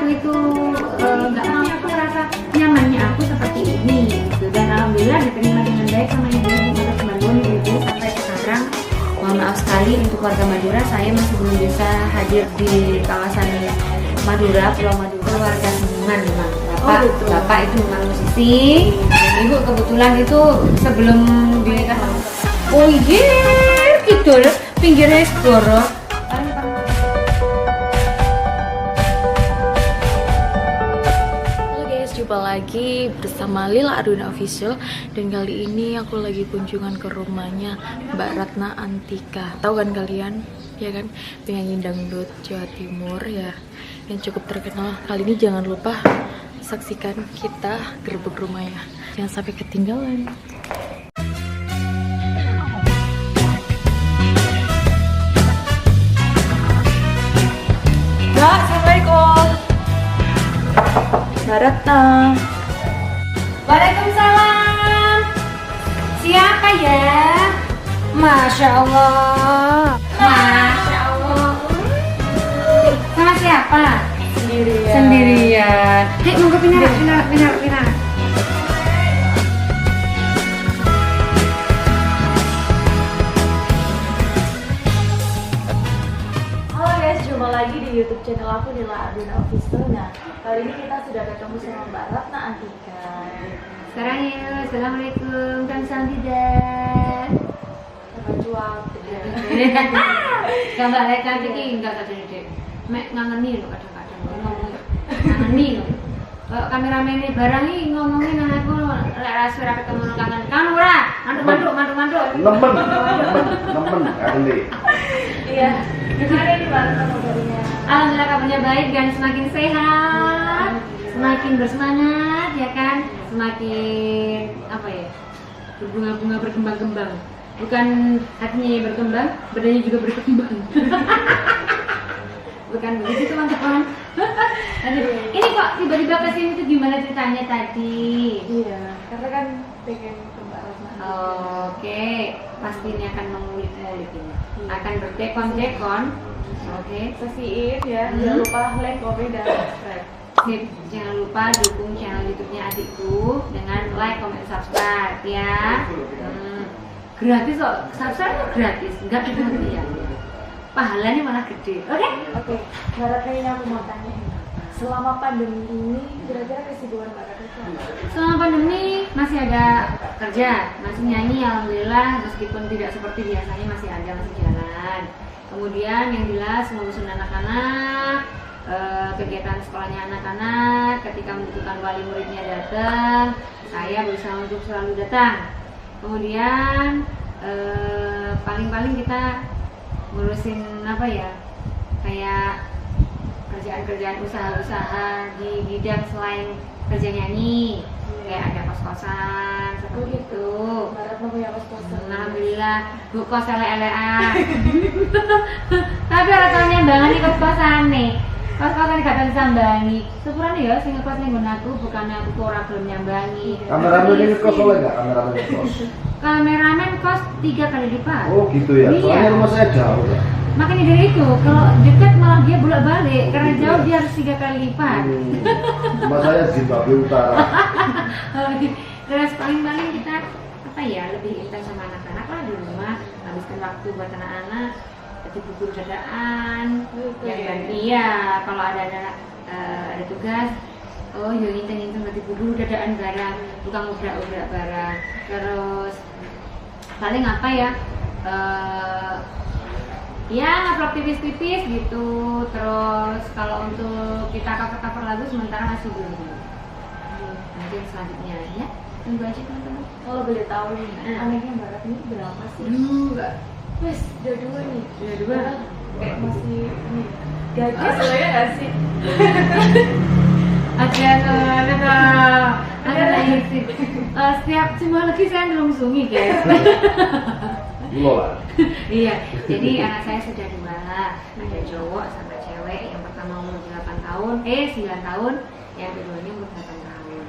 aku itu nggak mau, aku merasa nyamannya aku seperti ini gitu. Dan alhamdulillah diterima dengan baik sama ibu atas bantuan ibu sampai sekarang. Mohon maaf sekali untuk warga Madura, saya masih belum bisa hadir di kawasan Madura, Pulau Madura, warga Seniman memang. Bapak itu memang musisi, ibu kebetulan itu sebelum dinikah. Oh iya, kidul pinggirnya segoro. Jumpa lagi bersama Lila Arduna Official, dan kali ini aku lagi kunjungan ke rumahnya Mbak Ratna Antika. Tahu kan kalian, ya kan, penyanyi dangdut Jawa Timur ya, yang cukup terkenal. Kali ini jangan lupa saksikan kita gerbek rumahnya, jangan sampai ketinggalan. Mbak, assalamualaikum. Mbak Ratna. Waalaikumsalam. Siapa ya? Masya Allah. Masya Allah. Sama siapa? Sendirian. Sendirian. Hei, mau ke pinar. Halo guys, jumpa lagi di YouTube channel aku Lila Arduna Official. Nah, kali ini kita sudah ketemu sama Mbak Ratna Antika. Sekarang ya, assalamualaikum, kan tidak. Sama cuap. Gambar lihat cantik ini enggak kadang dek. Mek ngangeni lo kadang-kadang ngomong. Ngangeni lo. Kalau kameramen ini barang ini ngomongin anakku lek rasul ra ketemu kangen. Kan ora, mantuk. Nemen kali. Iya. Gimana nih Mbak Ratna kabarnya? Alhamdulillah kabarnya baik dan semakin sehat, semakin bersemangat ya kan, semakin apa ya, berbunga-bunga, berkembang-kembang. Bukan hatinya yang berkembang, badannya juga berkembang. Bukan begitu teman-teman. Ini kok tiba-tiba kesini tuh gimana ceritanya tadi? Iya, karena kan pengen ke Mbak Ratna. Oke, pasti ini akan mengulik-ngulik ini, akan bertekon-tekon. Oke, Sesiin ya, jangan lupa like, komen, dan subscribe. sip. Jangan lupa dukung channel YouTube-nya adikku dengan like, comment, subscribe ya. Gratis kok, subscribe tuh gratis, nggak dipungut ya. Pahalanya malah gede. Oke, Mbak Ratna, ini aku mau tanya. Selama pandemi ini, kira-kira kesibukan Mbak Ratna itu apa? Selama pandemi masih ada kerja, masih nyanyi alhamdulillah, meskipun tidak seperti biasanya masih jalan. Kemudian yang jelas ngurusin anak-anak, kegiatan sekolahnya anak-anak, ketika membutuhkan wali muridnya datang, saya berusaha untuk selalu datang. Kemudian paling-paling kita ngurusin apa ya, kayak kerjaan-kerjaan usaha-usaha di bidang selain kerja nyanyi, kayak ada kos-kosan seperti itu. Mbak Ratna punya kos-kosan. Alhamdulillah, bu kos elek-elekan. Tapi orang tau nyambangan nih kos-kosan nih. Kos-kosan gak bisa nyambangi. Syukuran ya sing ngekos ning nggon aku, bukannya aku kok ora gelem nyambangi. Kameramen ini kos oleh nggak? Kameramen kos. Kameramen kos 3 kali lipat. Oh gitu ya. Iya. Soalnya rumah saya jauh ya. Makanya dari itu, kalau dekat malah dia bolak-balik, karena jauh dia harus 3 kali lipat. Rumah saya Zimbabwe Utara. Terus paling-paling kita apa ya, lebih intens sama anak-anak lah di rumah, habiskan waktu buat anak-anak, jadi bubur dadaan, dan iya kalau ada tugas, oh yo inten-inten berarti bubur dadaan barang, bukan ubrak-ubrak barang. Terus paling apa ya, ya ngupload tipis-tipis gitu. Terus kalau untuk kita cover lagu sementara masih belum. Nanti yang selanjutnya ya, tunggu aja teman-teman. Kalau boleh tahu nih, anaknya Mbak Ratna ini berapa sih? Enggak. Wes, udah 2 nih. Udah 2. Kayak masih ini. Gadis sebenarnya nggak sih? Ada sih. Setiap semua lagi saya nelungsungi guys. Lola. Iya, jadi anak saya sudah 2, ada cowok sama cewek. Yang pertama umur 9 tahun, yang keduanya umur 8 tahun.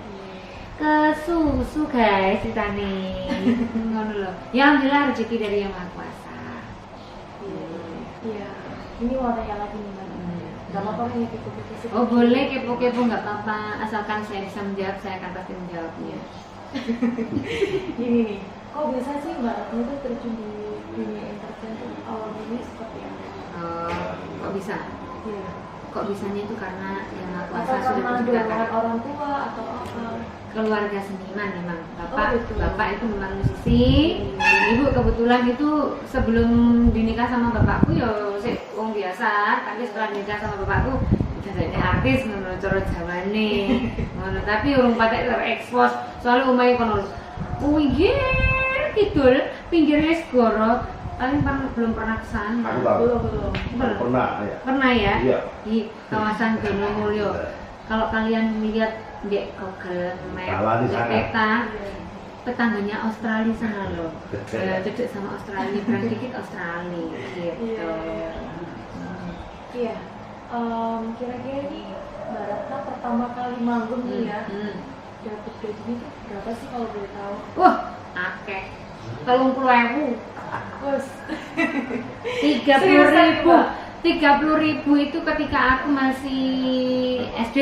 Ke susu guys ceritane. Ngono loh. Ya alhamdulillah rezeki dari Yang Maha Kuasa. Iya. Ini mau tanya lagi nih Mbak. Gak apa-apa hanya kepo-kepo sih. Oh boleh kepo-kepo nggak apa-apa, asalkan saya bisa menjawab, saya akan pasti menjawabnya. Gini nih, kok bisa sih Mbak Ratna tuh terjun di dunia entertain tuh awal ini seperti apa? Kok bisa? Iya. Kok bisanya itu karena yang aku Atau asal sudah karena berceritakan. dorongan orang tua atau apa? Keluarga seniman memang. Oh, gitu. Bapak itu memang musisi. Ibu kebetulan itu sebelum dinikah sama bapakku ya sih wong biasa, tapi setelah nikah sama bapakku jadi artis menurut cara jawane. Ngono, tapi urung patek terekspos. Soalnya omahe kono. Pinggir kidul, pinggirnya segoro. Paling belum pernah kesana. Aku tahu. Belum. Pernah ya. Pernah ya? Iya. Di kawasan Donomulyo. Kalau kalian lihat di Google Kalah Map, di di sana. peta, tetangganya Australia sana loh. Cedek sama Australia, berang dikit Australia gitu. Iya. Kira-kira nih Mbak Ratna pertama kali manggung nih ya, dapat gajinya tuh berapa sih kalau boleh tahu? Wah, akeh. 30.000. Bos. 30.000. 30.000 itu ketika aku masih SD.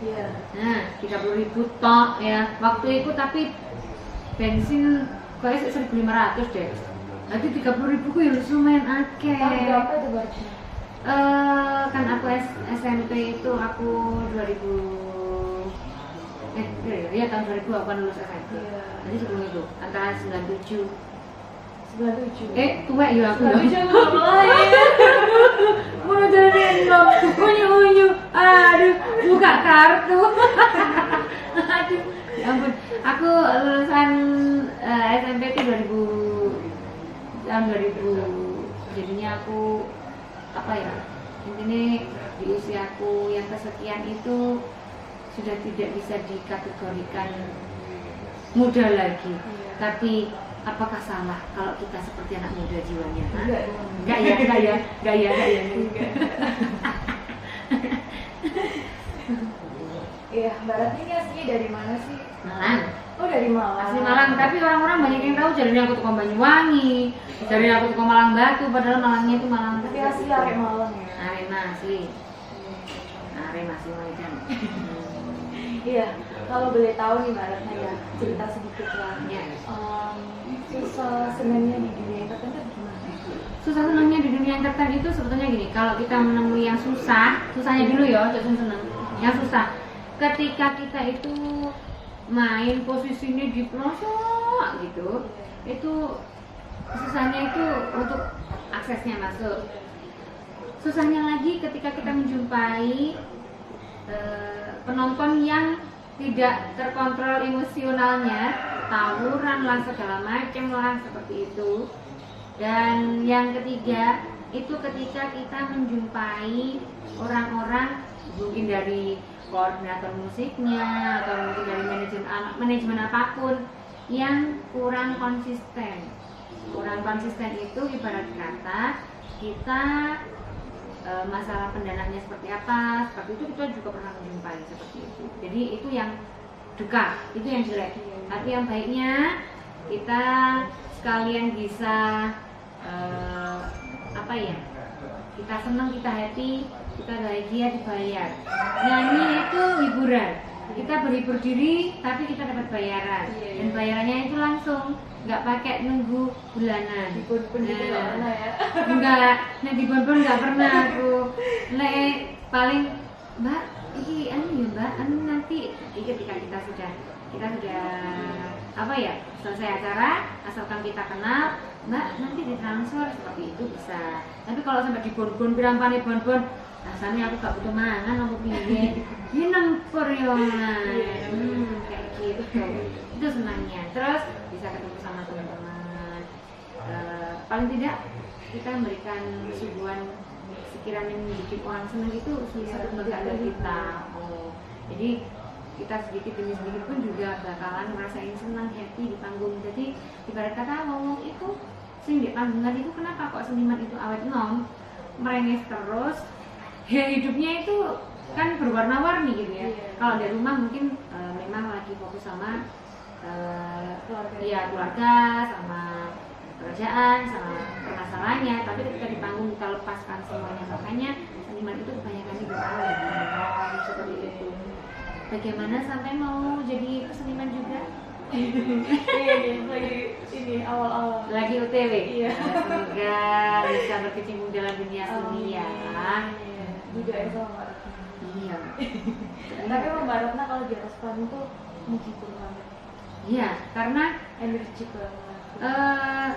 Iya. Nah, 30.000 tok ya. Waktu itu tapi bensin kayaknya 1.500 deh. Jadi 30.000 ku ya lumayan akeh. Tahun berapa itu berarti? Kan aku SMP itu aku 2000 ya tahun 2000 aku kan lulus SMP. Iya. Jadi sebelum itu antara 97. 97. Tua ya aku. 97 mulai. Mau jadi enom, unyu. Aduh, buka kartu. Aduh, ya ampun. Aku lulusan SMP itu 2000 tahun 2000. Jadinya aku apa ya? Intinya di usiaku yang kesekian itu sudah tidak bisa dikategorikan muda lagi. Tapi apakah salah kalau kita seperti anak muda jiwanya? Enggak ya. Iya, Mbak Ratna ini aslinya dari mana sih? Malang. Oh, dari Malang. Asli Malang, tapi orang-orang banyak yang tahu jadinya aku tukang Banyuwangi, jadinya aku tukang Malang Batu, padahal Malangnya itu Malang. Tapi asli arek Malang ya. Arema asli. Arema asli Medan. Iya, kalau boleh tahu nih Mbak Ratna ya, cerita sedikit lah. Ya. Susah senangnya di dunia entertain itu gimana? Susah senangnya di dunia entertain itu sebetulnya gini, kalau kita menemui yang susahnya dulu ya, jangan seneng. Yang susah, ketika kita itu main posisinya di pelosok gitu, itu susahnya itu untuk aksesnya masuk. Susahnya lagi ketika kita menjumpai penonton yang tidak terkontrol emosionalnya, tawuran lah segala macam lah seperti itu. Dan yang ketiga itu ketika kita menjumpai orang-orang mungkin dari koordinator musiknya atau mungkin dari manajemen apapun yang kurang konsisten. Kurang konsisten itu ibarat kata kita masalah pendananya seperti apa, seperti itu kita juga pernah menjumpai seperti itu. Jadi itu yang duka, itu yang jelek. Tapi yang baiknya kita sekalian bisa apa ya? Kita senang, kita happy, kita bahagia dibayar. Nyanyi itu hiburan. Kita berhibur diri, tapi kita dapat bayaran. Dan bayarannya itu langsung, nggak pakai nunggu bulanan. Dipun-pun gitu nggak pernah ya? Enggak, nek di bonbon nggak pernah aku. Nek paling Mbak, ini anu ya Mbak, anu nanti ketika kita sudah apa ya, selesai acara, asalkan kita kenal, Mbak nanti ditransfer seperti itu bisa. Tapi kalau sampai di bonbon pirampane bonbon, rasanya aku gak butuh mangan aku piye. Ini nempur ya kayak gitu. Itu senangnya. Terus bisa ketemu sama teman-teman. Paling tidak kita memberikan suguhan sekiranya membuat orang senang itu satu kebanggaan kita. Jadi kita sedikit demi sedikit pun juga bakalan ngerasain senang, happy di panggung. Jadi ibarat kata ngomong itu sing di panggungan itu kenapa kok seniman itu awet nom merengek terus, ya hidupnya itu kan berwarna-warni gitu ya. Kalau di rumah mungkin memang lagi fokus sama keluarga sama pekerjaan, sama permasalahannya, tapi ketika di panggung kita lepaskan semuanya. Makanya seniman itu kebanyakan beralih seperti itu. Bagaimana sampai mau jadi seniman juga? lagi ini awal-awal Lagi OTW? Iya. Semoga bisa berkecimpung dalam dunia seni ya. Juga ya sama Mbak Ratna. Iya. Tapi emang Mbak Ratna kalau di atas panggung tuh menghibur banget, Iya, karena energik banget.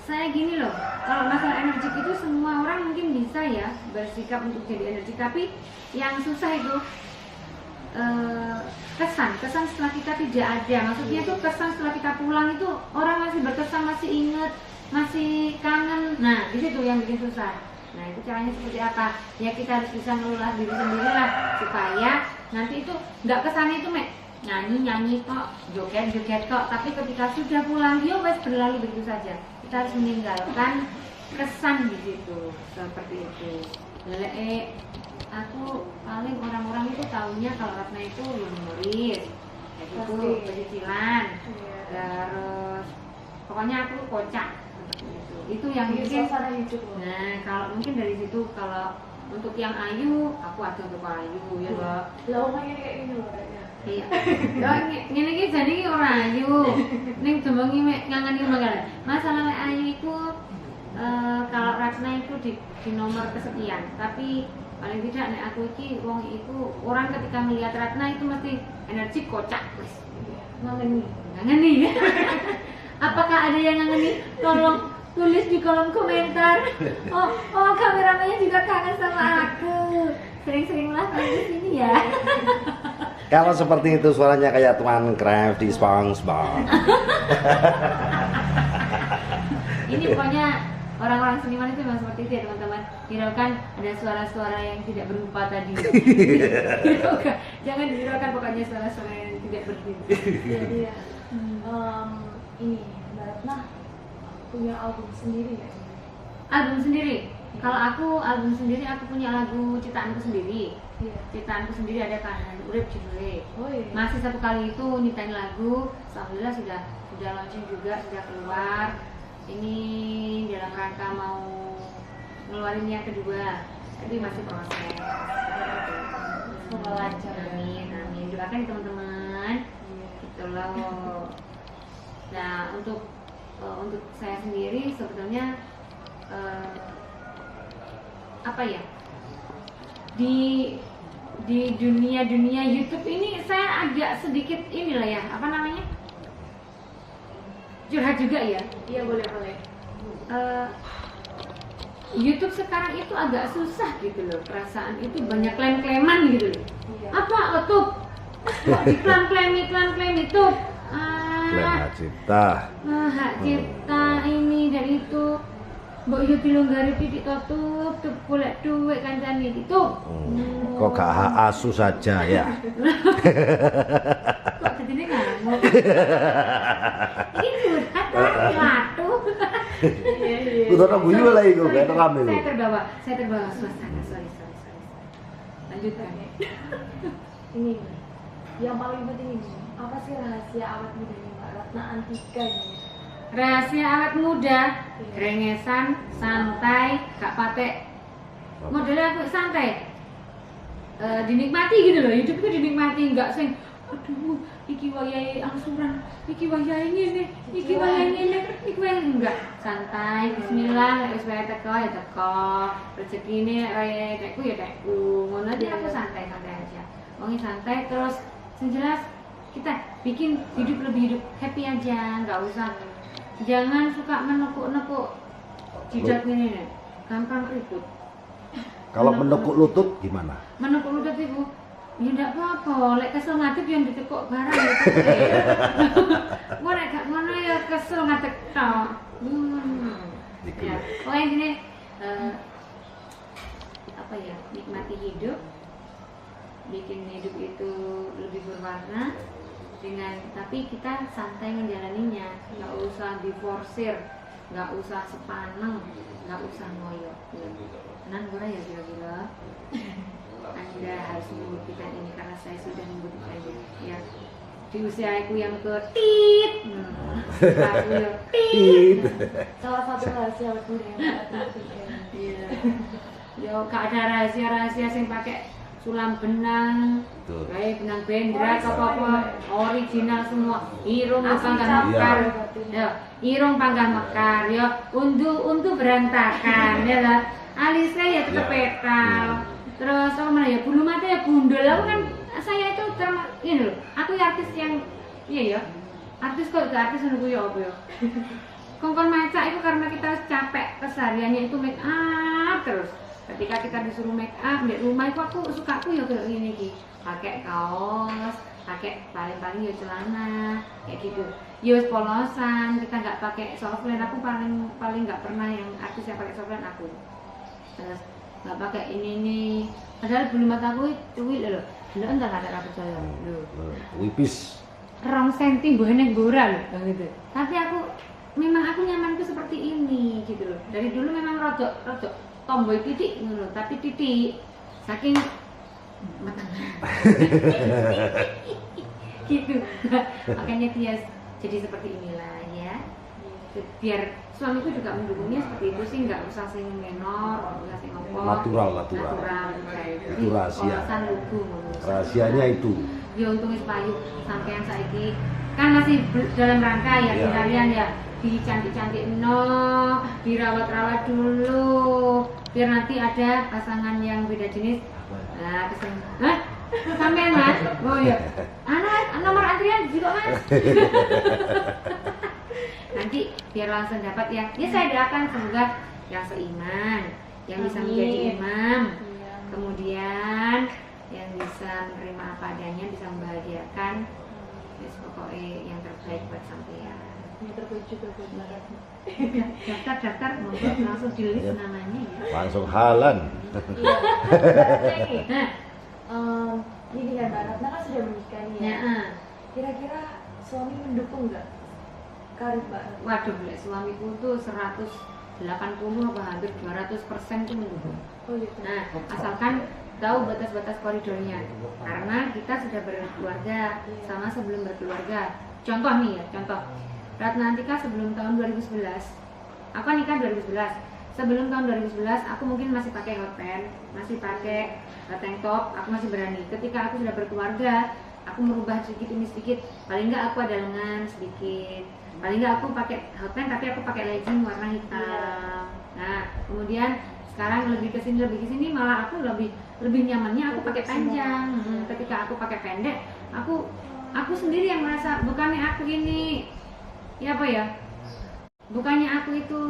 saya gini loh, kalau masalah energik itu semua orang mungkin bisa ya bersikap untuk jadi energik, tapi yang susah itu kesan setelah kita tidak ada. Maksudnya itu kesan setelah kita pulang itu orang masih berkesan, masih inget, masih kangen. Nah, di situ yang bikin susah. Nah, itu caranya seperti apa? Ya kita harus bisa ngelola diri sendiri lah supaya nanti itu nggak kesannya itu nyanyi kok, joget kok, tapi ketika sudah pulang dia wes berlalu begitu saja. Kita harus meninggalkan kesan di situ seperti itu. Aku paling orang-orang itu taunya kalau Ratna itu humoris, itu pecicilan, terus pokoknya aku kocak seperti itu yang mungkin. Nah, kalau mungkin dari situ, kalau untuk yang ayu, aku ada untuk ayu ya loh. Lah omongnya kayak gini loh kayaknya. Iya. Yo ngene iki jane iki ora ayu. Ning demongi mek ngangani mangkane. Masalah ayu iku kalau Ratna itu di nomor kesekian, tapi paling tidak nek aku iki wong iku orang ketika melihat Ratna itu mesti energi kocak wis. Ngangeni. Apakah ada yang ngangeni? Tolong tulis di kolom komentar. Oh kameramennya juga kangen sama aku. Sering-seringlah main di sini ya. Kalau seperti itu suaranya kayak Tuan Kraft di SpongeBob. Ini pokoknya orang-orang seniman itu memang seperti itu ya teman-teman. Hiraukan ada suara-suara yang tidak berupa tadi. Hiraukan. Jangan dihiraukan pokoknya suara-suara yang tidak berdiri. Iya. Ini Mbak Ratna punya album sendiri ya? Album sendiri? Kalau aku album sendiri, aku punya lagu ciptaanku sendiri. Iya. Ciptaanku sendiri ada Kahanan Urip judulnya. Oh iya. Masih satu kali itu nyiptain lagu, alhamdulillah sudah launching juga, sudah keluar. Ini dalam rangka mau ngeluarin yang kedua, tapi masih proses. Semoga lancar. Amin. Doakan teman-teman. Gitu loh. Nah, untuk saya sendiri sebetulnya apa ya, di dunia YouTube ini saya agak sedikit inilah ya, apa namanya, curhat juga ya. Iya boleh. YouTube sekarang itu agak susah gitu loh, perasaan itu banyak klaim-klaiman gitu loh. Iya. Apa YouTube kok diklaim itu Klaim hak cipta. hak cipta ini dan itu. Mbok yo dilonggari titik tutup golek duit kancane itu. Kok gak hak asuh saja ya? Kok jadinya ngamuk. Ini curhat kan latu. Iya. Udah nunggu juga lah itu, kayak kami lu. Saya terbawa suasana. Sorry. Lanjutkan. Ini yang paling penting ini, apa sih rahasia awet muda Mbak Ratna Antika ini? Rahasia awet muda, grengesan, santai, gak patek. Modelnya aku santai, dinikmati gitu loh. Hidup itu dinikmati, nggak sing aduh iki wayahe angsuran, iki wayahe ngene, iki wayahe ngene, iki wayahe enggak. Santai, bismillah, wis wae teko ya teko. Rezekine wae tekku ya tekku. Ngono aja aku santai aja. Wong santai terus sing jelas kita bikin hidup happy aja, nggak usah. Jangan suka menekuk-nekuk jidat ini, gampang ribut. Kalau menekuk lutut gimana? Menekuk lutut ibu, ya enggak apa-apa. Lek kesel ngadep yang ditekuk barang ya. Gua nek gak ngono ya kesel ngadep tok. Ya, pokoknya gini, apa ya, nikmati hidup, bikin hidup itu lebih berwarna. Tapi kita santai menjalaninya, nggak usah diforsir, nggak usah sepaneng, nggak usah ngoyo. Tenang gue ya gila-gila. Anda harus membuktikan ini karena saya sudah membuktikan ini. Ya, di usiaku yang ke tit. Aku ya tit. Salah satu rahasia budaya Mbak Antika. Iya. Ya gak ada rahasia-rahasia sing pakai sulam benang, Betul. kayak benang bendera apa-apa original semua. Irung panggang mekar, ya. Irung panggang mekar, ya. Untu berantakan, ya lah. Alisnya ya tetep petal. Terus apa mana ya, bulu mata ya gundul. Aku kan saya itu ini loh. Aku ya artis yang iya ya. Artis kok gak artis menurutku ya apa ya. Kongkon maca itu karena kita capek kesehariannya itu make up terus. Ketika kita disuruh make up di rumah itu aku sukaku ya kayak gini ki, pakai kaos, pakai paling ya celana kayak gitu. Ya polosan, kita nggak pakai softline. Aku paling nggak pernah yang artis yang pakai softline aku. Terus nggak pakai ini. Padahal bulu mataku cuwil loh. Lo enggak ada rambut saya loh. Wipis. 2 cm bonek bora loh gitu. Tapi aku memang aku nyamanku seperti ini gitu loh. Dari dulu memang rodok tomboy titik ngono, tapi titik saking matang. Gitu. Makanya dia jadi seperti inilah ya. Biar suamiku juga mendukungnya seperti itu sih, nggak usah sing menor, nggak usah sing ngopo. Natural. Itu rahasia. Polosan lugu ngono. Rahasianya itu. Ya untung wis payu sampean saiki kan masih dalam rangka ya Iya. kalian ya dicantik-cantik dirawat-rawat dulu biar nanti ada pasangan yang beda jenis. Nah, pesen. Hah? Sampean Mas? Oh iya. Nomor antrian juga Mas. Nanti biar langsung dapat ya. Ya saya doakan semoga yang seiman, yang bisa menjadi imam. Kemudian yang bisa menerima apa adanya, bisa membahagiakan. Yes, pokoknya yang terbaik buat sampean. Yang terbaik juga buat Mbak Ratna. Daftar monggo langsung di list namanya ya. Langsung halan. Iya. Mbak Ratna nih, Nah, ini dengan Mbak Ratna kan sudah menikah nih ya. ya. Kira-kira suami mendukung nggak karir Mbak Ratna? Waduh, suamiku tuh 180 apa hampir 200% tuh mendukung. Oh gitu. Nah, asalkan tahu batas-batas koridornya. Karena kita sudah berkeluarga sama sebelum berkeluarga. Contoh nih ya, contoh. Ratna Antika sebelum tahun 2011. Aku nikah 2011. Sebelum tahun 2011 aku mungkin masih pakai hot pants, masih pakai tank top, aku masih berani. Ketika aku sudah berkeluarga, aku merubah sedikit demi sedikit. Paling enggak aku ada lengan sedikit. Paling enggak aku pakai hot pants tapi aku pakai legging warna hitam. Nah, kemudian sekarang lebih ke sini malah aku lebih nyamannya aku pakai panjang. Ketika aku pakai pendek, aku sendiri yang merasa bukannya aku ini ya apa ya? Bukannya aku itu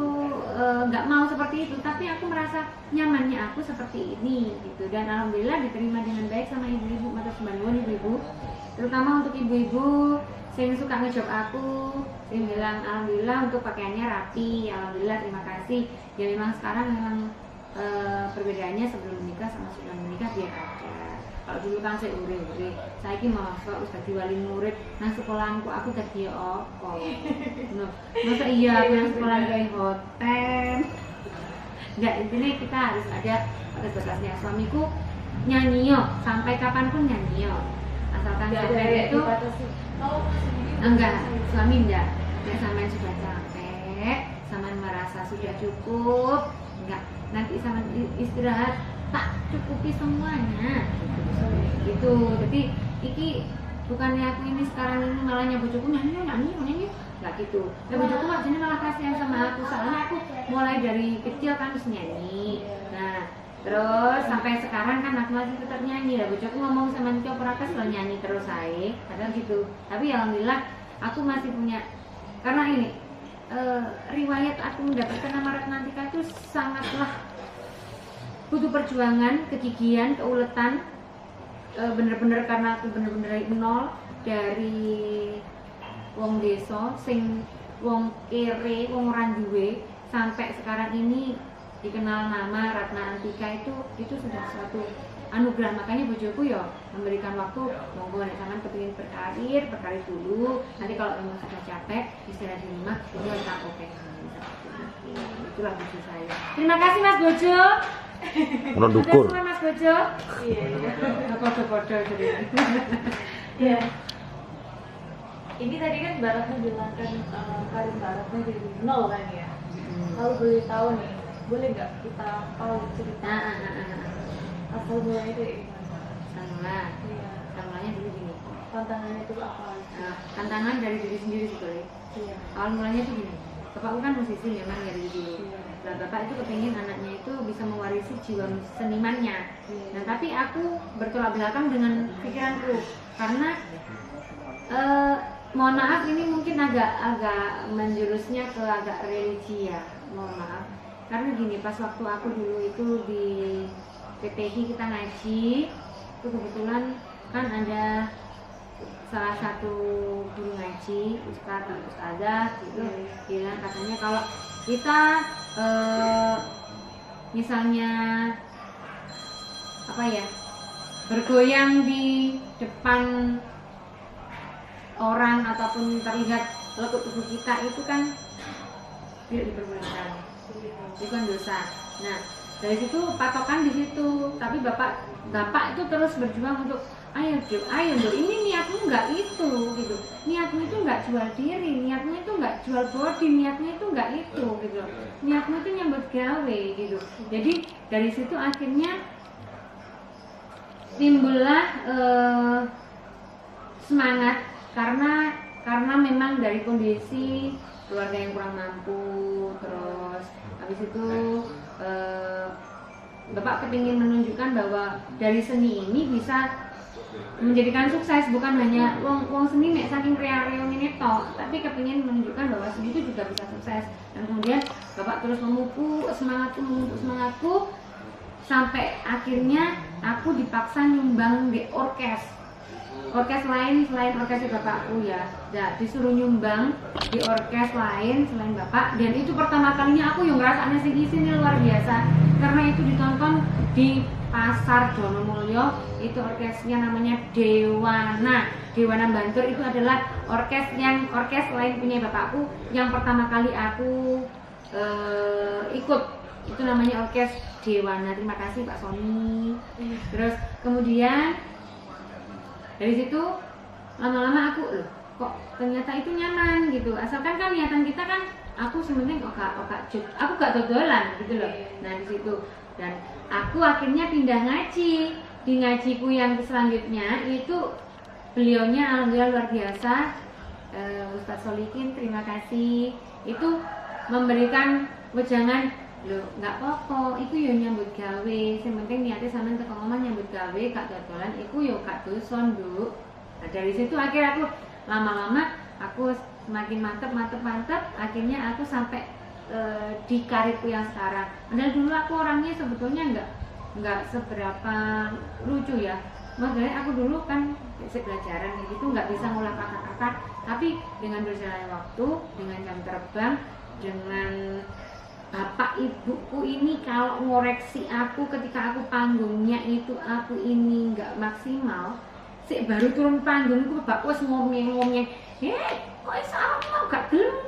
nggak mau seperti itu, tapi aku merasa nyamannya aku seperti ini gitu. Dan alhamdulillah diterima dengan baik sama ibu-ibu, matur sembah nuwun ibu-ibu. Terutama untuk ibu-ibu yang suka ngejob aku, yang bilang alhamdulillah untuk pakaiannya rapi, alhamdulillah terima kasih. Ya memang sekarang memang perbedaannya sebelum menikah sama sudah menikah biar ada. Kalau dulu kan saya uri-uri, saya ini mahasiswa udah jadi wali murid, nang sekolahanku aku jadi apa? No, masa iya aku yang sekolah kayak hotel? Enggak, intinya kita harus ada batas-batasnya. Suamiku nyanyi yo, sampai kapanpun nyanyi yo. Asalkan sampai itu enggak, suami enggak. Ya sampai sudah capek, sampai merasa sudah cukup, enggak. Nanti sama istirahat tak cukupi semuanya gitu. Jadi iki bukannya aku ini sekarang ini malah bojoku nyanyi nggak gitu. Bojoku malah kasihan sama aku, soalnya aku mulai dari kecil kan harus nyanyi. Nah terus sampai sekarang kan aku masih tetap nyanyi. Bojoku ngomong sama Niko Prakas lo nyanyi terus saya padahal gitu. Tapi alhamdulillah aku masih punya, karena ini riwayat aku mendapatkan nama Ratna Antika itu sangatlah butuh perjuangan, kegigihan, keuletan. Bener-bener karena aku bener-bener nol dari wong desa sing wong kere, wong ora duwe sampai sekarang ini dikenal nama Ratna Antika itu sudah suatu anugerah. Makanya bojoku ya memberikan waktu, monggo nek sampean kepengin berkarir dulu. Nanti kalau memang sudah capek istirahat di rumah, itu tak oke. Itulah bojo saya. Terima kasih Mas Bojo. Menurut dukur. Terima kasih Mas Bojo. Iya. Podo-podo jadi. Iya. ini tadi kan Baratnya bilang kan karir Baratnya dari nol kan ya. Kalau boleh tahu nih, boleh nggak kita tahu cerita asal mulanya dari Semula, Iya. semulanya dulu gini. Tantangannya itu apa? Tantangan dari diri sendiri sebetulnya. Iya. Awal mulanya tuh gini. Bapakku kan musisi memang dari dulu. Iya. Nah, bapak itu kepingin anaknya itu bisa mewarisi jiwa senimannya. Iya. Nah, tapi aku bertolak belakang dengan pikiranku karena mohon maaf ini mungkin agak menjurusnya ke agak religi ya, mohon maaf. Karena gini, pas waktu aku dulu itu di PPI kita ngaji, itu kebetulan kan ada salah satu guru ngaji, ustadzah gitu, bilang katanya kalau kita misalnya apa ya, bergoyang di depan orang ataupun terlihat lekuk tubuh kita itu kan tidak diperbolehkan, itu kan dosa. Nah, dari situ patokan di situ. Tapi bapak itu terus berjuang untuk ayo do, ini niatmu nggak itu gitu, niatmu itu nggak jual diri, niatmu itu nggak jual body, niatmu itu nggak itu gitu, niatmu itu nyambut gawe gitu. Jadi dari situ akhirnya timbullah semangat karena memang dari kondisi keluarga yang kurang mampu, terus habis itu bapak kepingin menunjukkan bahwa dari seni ini bisa menjadikan sukses, bukan hanya wong seni nek saking reong ini tok, tapi kepingin menunjukkan bahwa seni itu juga bisa sukses. Dan kemudian bapak terus memupuk semangatku sampai akhirnya aku dipaksa nyumbang di orkes lain selain orkes bapakku ya. Nah, disuruh nyumbang di orkes lain selain bapak, dan itu pertama kalinya aku yang ngerasanya sini luar biasa karena itu ditonton di Pasar Donomulyo. Itu orkesnya namanya Dewana Bantur. Itu adalah orkes lain punya bapakku yang pertama kali aku ikut. Itu namanya orkes Dewana. Terima kasih Pak Sony. Terus kemudian dari situ lama-lama aku kok ternyata itu nyaman gitu. Asalkan kan niatan kita kan aku sebenarnya aku gak dodolan gitu loh. Nah di situ dan aku akhirnya pindah ngaji. Di ngajiku yang selanjutnya itu beliaunya alhamdulillah luar biasa, Ustadz Solikin, terima kasih. Itu memberikan wejangan, loh nggak apa-apa, itu yo nyambut gawe, yang penting niatnya sampean teko ngomong nyambut gawe, gak dodolan, iku yo gak dosa nduk. Nah dari situ akhirnya aku lama-lama aku semakin mantep, akhirnya aku sampai di karirku yang sekarang. Padahal dulu aku orangnya sebetulnya nggak seberapa lucu ya. Maksudnya aku dulu kan basic pelajaran kayak gitu, nggak bisa ngulang kata-kata. Tapi dengan berjalannya waktu, dengan jam terbang, dengan bapak ibuku ini kalau ngoreksi aku ketika aku panggungnya itu aku ini nggak maksimal, sih baru turun panggung aku bapakku ngomong, kok sama gak gelem,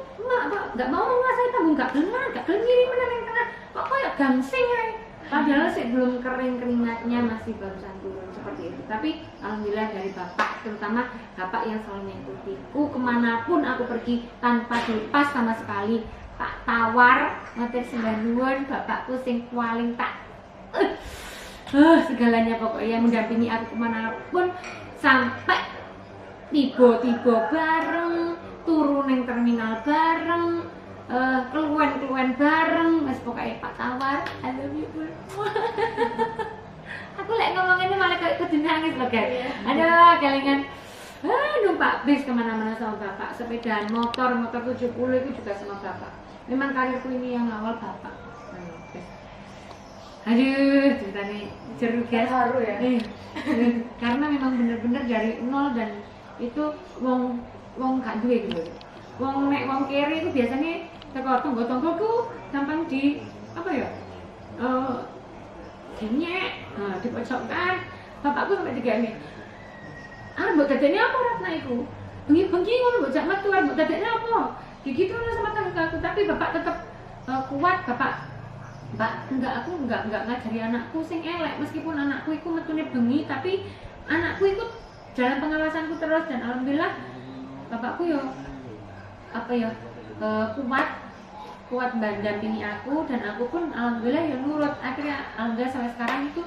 gak mau menguasai panggung, gak gelem ngiri bener yang tengah, kok kayak gangsing ya. Padahal sih belum kering keringatnya, masih barusan turun seperti itu. Tapi alhamdulillah dari bapak, terutama bapak yang selalu mengikutiku kemanapun aku pergi tanpa dilepas sama sekali. Tak tawar, ngoten sembanuwun, bapakku sing paling tak segalanya pokoknya mendampingi aku kemanapun, sampai tiba-tiba bareng, turun yang terminal bareng, keluwen bareng, mas pokoknya Pak Tawar, I love you. Aku lek ngomongin malah kayak kudu nangis loh guys. Ada kelingan numpak bis kemana-mana sama bapak, sepedaan motor 70 itu juga sama bapak. Memang karirku ini yang awal bapak. Aduh, ceritanya seru guys. Haru ya. Karena memang bener-bener dari nol, dan itu wong gak duwe gitu. Wong kere itu biasanya teko tonggo-tonggoku gampang di apa ya? Dinyek, dipojokkan. Bapakku sampai digane. Mbok dadekne apa Ratna iku? Bengi-bengi ngono mbok jak metu, mbok dadekne apa? Gitu sama tanggaku, tapi bapak tetap kuat. Aku enggak ngajari anakku sing elek, meskipun anakku itu metune bengi, tapi anakku ikut jalan pengawasanku terus, dan alhamdulillah bapakku yo apa ya kuat mendampingi aku, dan aku pun alhamdulillah ya nurut. Akhirnya alhamdulillah sampai sekarang itu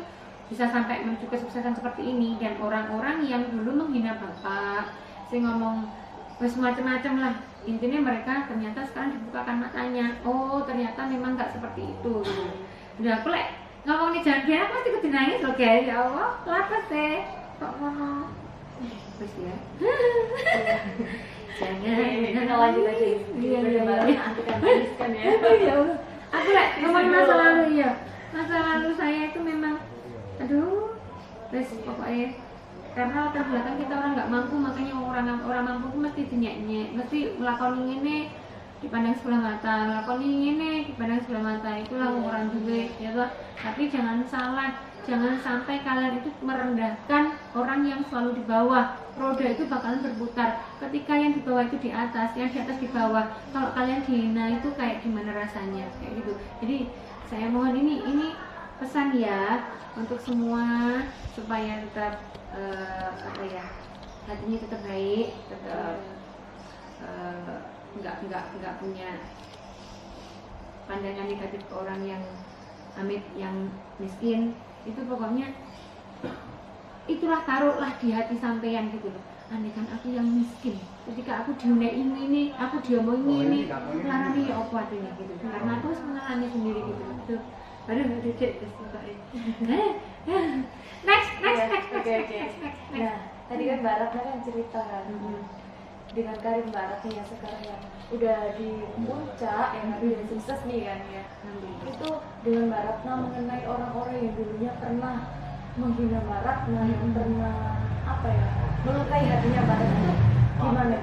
bisa sampai menuju kesuksesan seperti ini. Dan orang-orang yang dulu menghina bapak, saya ngomong macam-macam lah, intinya mereka ternyata sekarang dibukakan matanya, oh ternyata memang nggak seperti itu gitu. Udah aku ngomong nih jangan aku pasti ikut nangis loh guys, ya Allah kenapa sih kok ngomong terus ya. Jangan kita lanjut lagi. Iya Anti kan nangis kan ya. Ya Allah, aku ngomongin masa lalu ya. Masa lalu saya itu memang, aduh, terus pokoknya karena latar belakang kita orang nggak mampu, makanya orang mampu itu mesti dinyek-nyek, mesti melakoni ini dipandang sebelah mata, melakoni ini dipandang sebelah mata, itulah orang duit ya toh. Tapi jangan salah, jangan sampai kalian itu merendahkan orang yang selalu di bawah. Roda itu bakalan berputar. Ketika yang di bawah itu di atas, yang di atas di bawah. Kalau kalian dihina itu kayak gimana rasanya, kayak gitu. Jadi saya mohon ini pesan ya untuk semua supaya tetap hatinya tetap baik, tetap nggak punya pandangan negatif ke orang yang amit, yang miskin. Itu pokoknya itulah, taruhlah di hati sampean gitu loh. Andai kan aku yang miskin, ketika aku diunein ini, aku diomongin ini, larani ya apa artinya gitu. Karena aku harus mengalami sendiri gitu. Itu baru dicek next. Nah, tadi kan Mbak Ratna kan cerita kan dengan karir Mbak Ratna yang sekarang yang udah di puncak, yang udah sukses nih kan ya. Itu dengan Mbak Ratna mengenai orang-orang yang dulunya pernah menghina Mbak Ratna, yang pernah melukai hatinya Mbak Ratna itu gimana?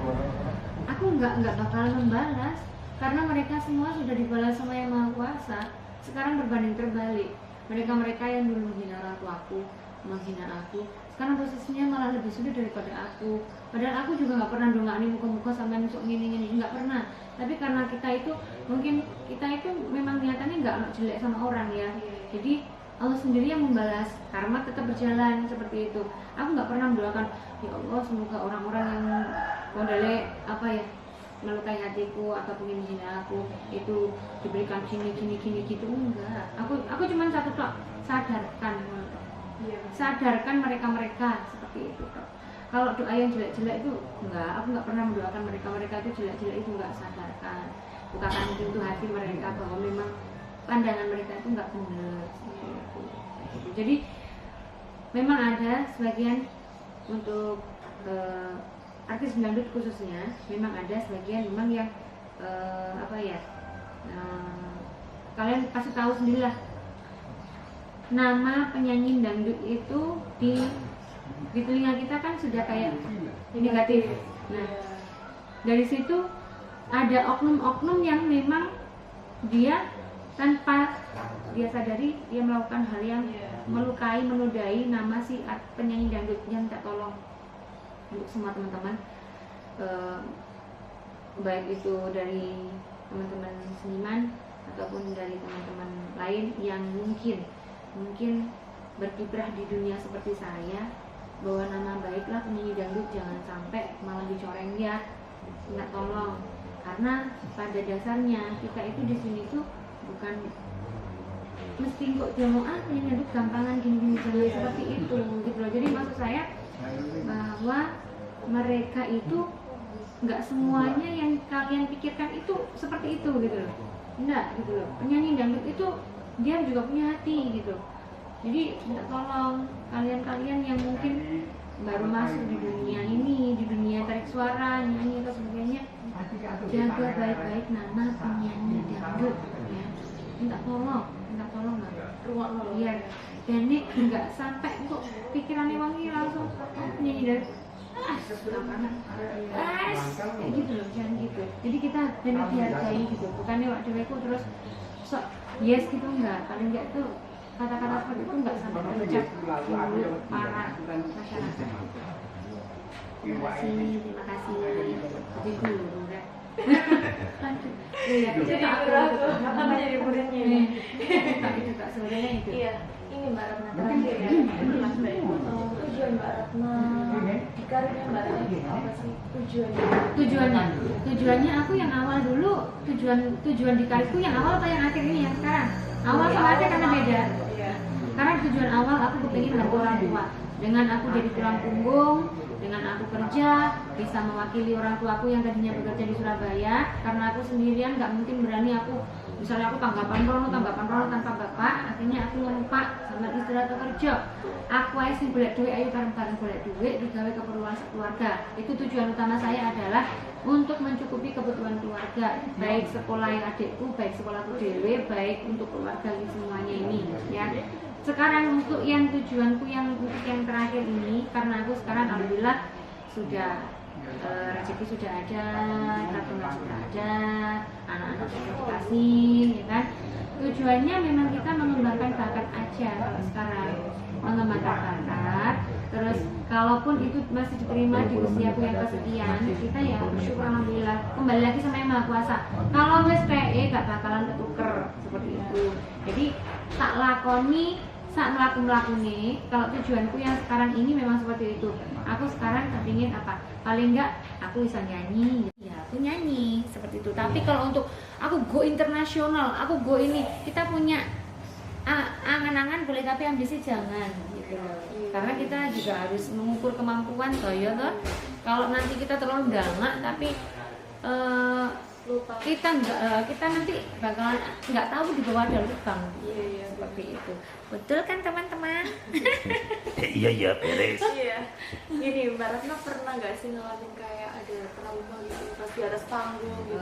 Aku nggak bakalan membalas, karena mereka semua sudah dibalas sama Yang Maha Kuasa. Sekarang berbanding terbalik, mereka yang dulu menghina orang tuaku, menghina aku, sekarang posisinya malah lebih sulit daripada aku. Padahal aku juga nggak pernah dongakni muka-muka sampai nusuk gini, nggak pernah. Tapi karena kita itu memang kelihatannya nggak jelek sama orang ya. Jadi Allah sendiri yang membalas, karma tetap berjalan seperti itu. Aku nggak pernah mendoakan ya Allah semoga orang-orang yang modalnya melukai hatiku atau ingin menghina aku itu diberikan gini gitu, enggak. Aku cuma satu tok, sadarkan mereka seperti itu tok. Kalau doa yang jelek-jelek itu enggak, aku nggak pernah mendoakan mereka itu jelek-jelek, itu enggak. Sadarkan, bukakan pintu hati mereka bahwa memang pandangan mereka itu enggak benar seperti itu. Jadi memang ada sebagian untuk artis dangdut khususnya, memang ada sebagian memang yang kalian pasti tahu sendirilah, nama penyanyi dangdut itu di telinga kita kan sudah kayak negatif. Nah, dari situ ada oknum-oknum yang memang dia tanpa dia sadari dia melakukan hal yang melukai, menodai nama si penyanyi dangdut. Yang tak tolong untuk semua teman-teman, baik itu dari teman-teman seniman ataupun dari teman-teman lain yang mungkin berkiprah di dunia seperti saya, bahwa nama baiklah penyanyi dangdut jangan sampai malah dicoreng ya. Minta tolong, karena pada dasarnya kita itu di sini tuh bukan mesti kok dia mau penyanyi dangdut gampangan gini jangan seperti itu gitu loh. Jadi maksud saya bahwa mereka itu nggak semuanya yang kalian pikirkan itu seperti itu gitu loh, enggak gitu loh. Penyanyi dangdut itu dia juga punya hati gitu. Jadi minta tolong kalian yang mungkin baru masuk di dunia ini, di dunia tarik suara, nyanyi atau sebagainya, jaga baik-baik nama penyanyi dangdut ya. Minta tolong lah, biar Danik nggak sampai kok pikirannya wangi langsung penyanyi dangdut kayak gitu loh, jangan gitu. Jadi kita Danik dihargai gitu, bukannya wak deweku terus sok yes gitu, enggak. Paling enggak tuh kata-kata seperti itu nggak sampai terucap dulu para masyarakat. Terima kasih. Jadi guru udah. Jadi apa jadi muridnya ini? Itu kak sebenarnya itu. Iya, ini Mbak Ratna terakhir ya. Tujuan Mbak Ratna karirnya Mbak Ratna itu apa sih tujuannya? Tujuannya aku yang awal dulu, tujuan di karirku yang awal atau yang akhir ini yang sekarang? Awal sama akhir karena beda. Iya. Karena tujuan awal aku kepingin bantu orang tua. Dengan aku jadi tulang punggung, dengan aku kerja, bisa mewakili orang tuaku yang tadinya bekerja di Surabaya. Karena aku sendirian nggak mungkin berani aku, misalnya aku tanggapan rono tanpa bapak, akhirnya aku numpak sama istri atau kerja. Aku aja sih boleh duit, ayo bareng-bareng boleh duit, digawe keperluan keluarga. Itu tujuan utama saya adalah untuk mencukupi kebutuhan keluarga, baik sekolah adikku, baik sekolahku dewe, baik untuk keluarga semuanya ini, ya. Sekarang untuk yang tujuanku yang terakhir ini, karena aku sekarang alhamdulillah sudah rezeki sudah ada, tabungan sudah ada, anak-anak sudah dikasih, ya kan. Tujuannya memang kita mengembangkan bakat aja kalau sekarang, mengembangkan bakat. Terus kalaupun itu masih diterima di usiaku yang kesekian, kita ya bersyukur alhamdulillah. Kembali lagi sama yang maha kuasa. Kalau wes PE gak bakalan ketuker seperti itu. Jadi tak lakoni saat melakukan nih, kalau tujuanku yang sekarang ini memang seperti itu. Aku sekarang kepingin apa? Paling enggak aku bisa nyanyi. Ya, aku nyanyi seperti itu. Tapi kalau untuk aku go internasional, aku go ini, kita punya angan-angan boleh tapi ambisi jangan gitu loh. Karena kita juga harus mengukur kemampuan toh ya toh. Kalau nanti kita terlalu dangak tapi Lupa. kita nanti bakalan nggak tahu di bawah ada lubang. Iya. Seperti itu. Betul kan teman-teman? Iya beres. Iya. Gini, Mbak Ratna pernah nggak sih ngalamin kayak ada trauma gitu pas di atas panggung gitu?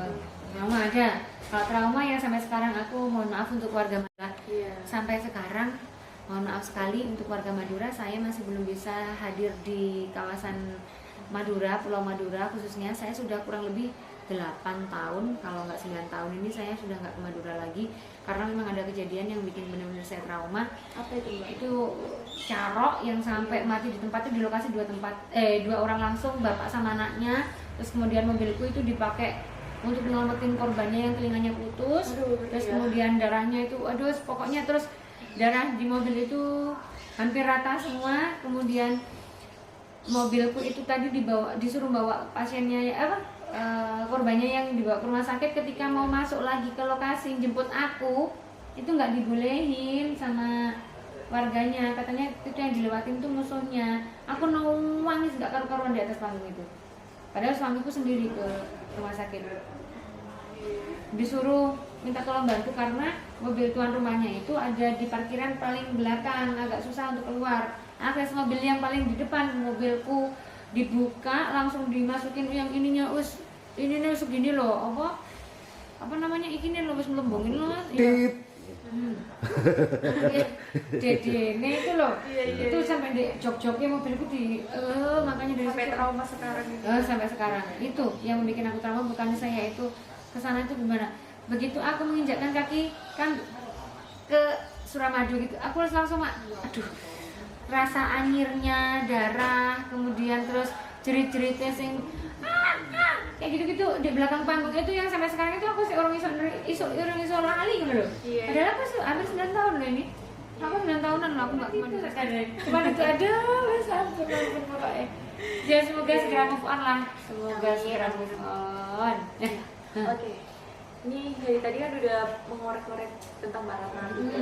Trauma ada. Kalau trauma ya sampai sekarang aku mohon maaf untuk warga Madura. Iya. Sampai sekarang mohon maaf sekali untuk warga Madura, saya masih belum bisa hadir di kawasan Madura, Pulau Madura khususnya. Saya sudah kurang lebih 8 tahun, kalau nggak 9 tahun ini saya sudah nggak ke Madura lagi karena memang ada kejadian yang bikin benar-benar saya trauma. Apa itu Mbak? Itu carok yang sampai mati di tempat itu, di lokasi dua orang langsung, bapak sama anaknya. Terus kemudian mobilku itu dipakai untuk nyelamatin korbannya yang telinganya putus. Terus kemudian darahnya itu, pokoknya terus darah di mobil itu hampir rata semua. Kemudian mobilku itu tadi disuruh bawa pasiennya korbannya yang dibawa ke rumah sakit. Ketika mau masuk lagi ke lokasi jemput aku, itu nggak dibolehin sama warganya, katanya itu yang dilewatin tuh musuhnya. Aku nangis nggak karu-karuan di atas panggung itu, padahal suamiku sendiri ke rumah sakit, disuruh minta tolong bantu karena mobil tuan rumahnya itu ada di parkiran paling belakang, agak susah untuk keluar. Akses mobil yang paling di depan, mobilku dibuka langsung dimasukin yang ininya ini nih segini loh, apa namanya ini loh, melembungin loh ya. Dedene itu loh. Itu sampai di jok-joknya mobilku makanya dari sampai trauma sekarang ini. Sampai sekarang itu yang bikin aku trauma, bukan saya itu kesana itu gimana. Begitu aku menginjakkan kaki kan ke Suramadu gitu, aku langsung aduh, rasa anyirnya darah, kemudian terus jerit-jeritnya sing kayak gitu-gitu di belakang panggung itu yang sampai sekarang itu aku sih orang iso lali gitu loh. Padahal aku sih hampir 9 tahun loh ini. Aku 9 tahunan loh aku nggak kemana sekali. Cuman itu ada ampun pokoknya. Ya semoga segera move on lah. Semoga segera move on. Oke. Ini dari tadi kan udah mengorek-korek tentang Mbak Ratna gitu.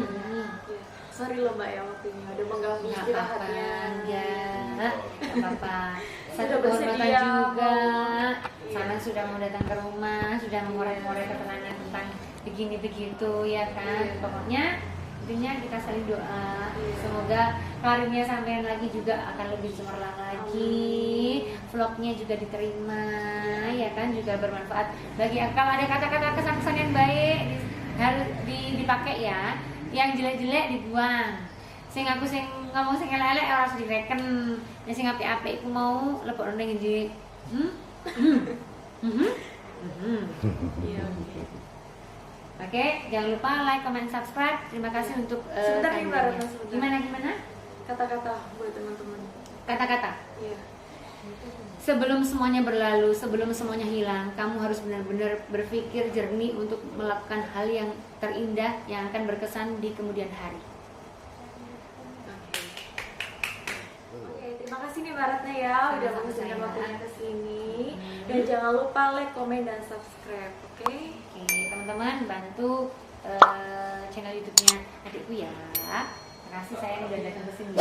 Sorry loh Mbak ya waktunya udah mengganggu istirahatnya. Ya, nggak apa-apa. Satu Sudah kehormatan bersedia juga. mau- Sama sudah mau datang ke rumah, sudah mengorek-ngorek keterangan tentang begini begitu ya kan. Pokoknya intinya kita saling doa. Semoga karirnya sampean lagi juga akan lebih cemerlang lagi. Vlognya juga diterima ya kan, juga bermanfaat bagi kalau ada kata-kata kesan-kesan yang baik harus dipakai ya. Yang jelek-jelek dibuang. Sing aku sing ngomong sing elek-elek harus direken. Ya sing apik-apik ku mau lebokno ning ndi. Iya. Oke, jangan lupa like, comment, subscribe. Terima kasih untuk Sebentar nih, Mbak Ratna, tanyanya. sebentar. Gimana? Kata-kata buat teman-teman. Kata-kata. Iya. Sebelum semuanya berlalu, sebelum semuanya hilang, kamu harus benar-benar berpikir jernih untuk melakukan hal yang terindah yang akan berkesan di kemudian hari. Oke, terima kasih nih Mbak Ratna ya udah Sama-sama, menghabiskan sayang. waktunya kesini. Dan jangan lupa like, komen, dan subscribe, oke? Oke, teman-teman bantu channel YouTube-nya adikku ya. Makasih sayang udah datang ke sini.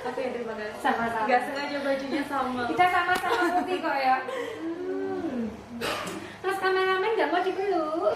Aku yang terima kasih. Sama-sama. Gak sengaja bajunya sama. Kita sama-sama putih kok ya. Mas kameramen nggak mau dipeluk.